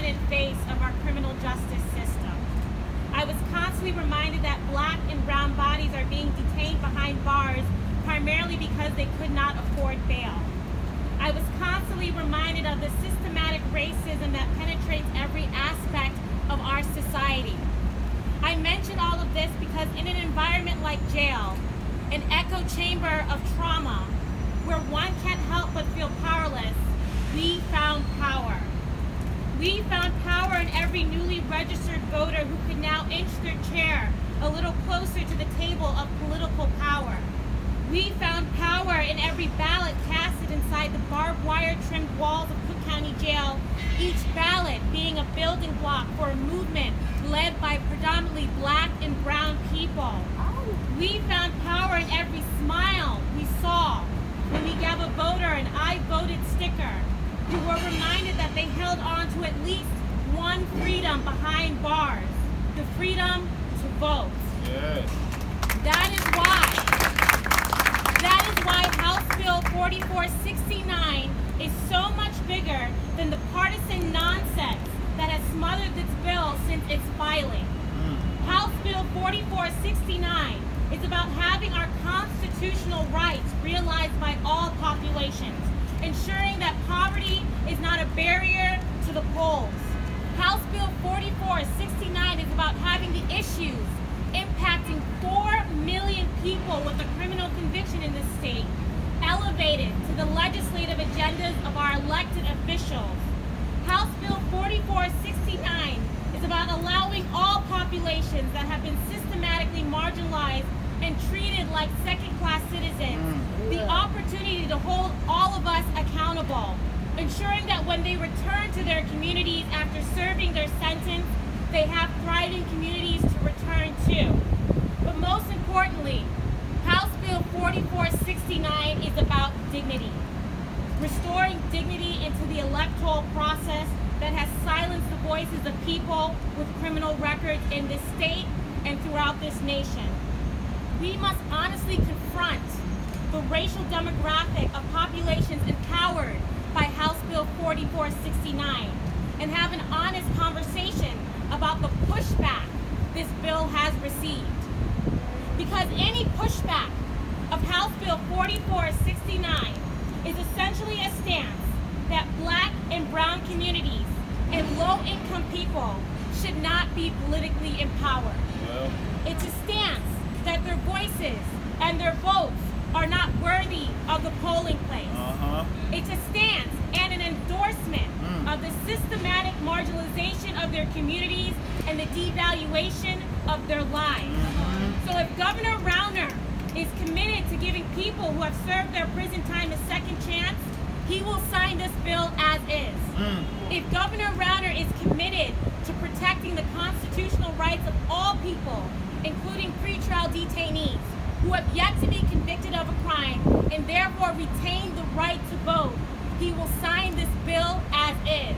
unprecedented face of our criminal justice system. I was constantly reminded that black and brown bodies are being detained behind bars primarily because they could not afford bail. I was constantly reminded of the systematic racism that penetrates every aspect of our society. I mention all of this because in an environment like jail, an echo chamber of trauma, where one can't help but feel powerless, we found power. We found power in every newly registered voter who could now inch their chair a little closer to the table of political power. We found power in every ballot casted inside the barbed wire trimmed walls of Cook County Jail, each ballot being a building block for a movement led by predominantly black and brown people. We found power in every smile we saw when we gave a voter an I voted sticker, who were reminded that they held on to at least one freedom behind bars, the freedom to vote. Yes. That is why House Bill 4469 is so much bigger than the partisan nonsense that has smothered this bill since its filing. House Bill 4469 is about having our constitutional rights realized by all populations, ensuring that poverty is not a barrier to the polls. House Bill 4469 is about having the issues impacting 4 million people with a criminal conviction in this state elevated to the legislative agendas of our elected officials. House Bill 4469 is about allowing all populations that have been systematically marginalized and treated like second-class citizens the opportunity to hold all of us accountable, ensuring that when they return to their communities after serving their sentence, they have thriving communities to return to. But most importantly, House Bill 4469 is about dignity, restoring dignity into the electoral process that has silenced the voices of people with criminal records in this state and throughout this nation. We must honestly confront the racial demographic of populations empowered by House Bill 4469 and have an honest conversation about the pushback this bill has received. Because any pushback of House Bill 4469 is essentially a stance that black and brown communities and low-income people should not be politically empowered. Well, it's a stance that their voices and their votes are not worthy of the polling place. It's a stance and an endorsement of the systematic marginalization of their communities and the devaluation of their lives. So if Governor Rauner is committed to giving people who have served their prison time a second chance, he will sign this bill as is. If Governor Rauner is committed to protecting the constitutional rights of all people, including pretrial detainees who have yet to be convicted of a crime and therefore retain the right to vote, he will sign this bill as is.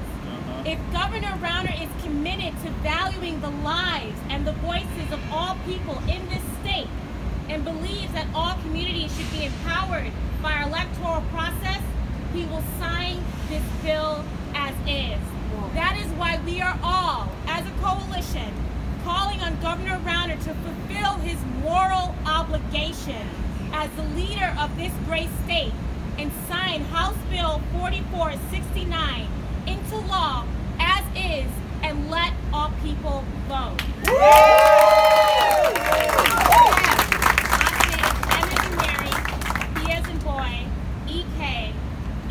If Governor Rauner is committed to valuing the lives and the voices of all people in this state and believes that all communities should be empowered by our electoral process, he will sign this bill as is. That is why we are all, as a coalition, calling on Governor Rauner to fulfill his moral obligation as the leader of this great state and sign House Bill 4469 into law as is and let all people vote. M as in Mary, B as in boy, E-K,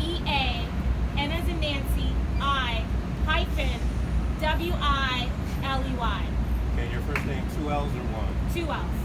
E-A, N as in Nancy, I, hyphen, W-I-L-E-Y. and your first name, 2 L's or 1? 2 L's.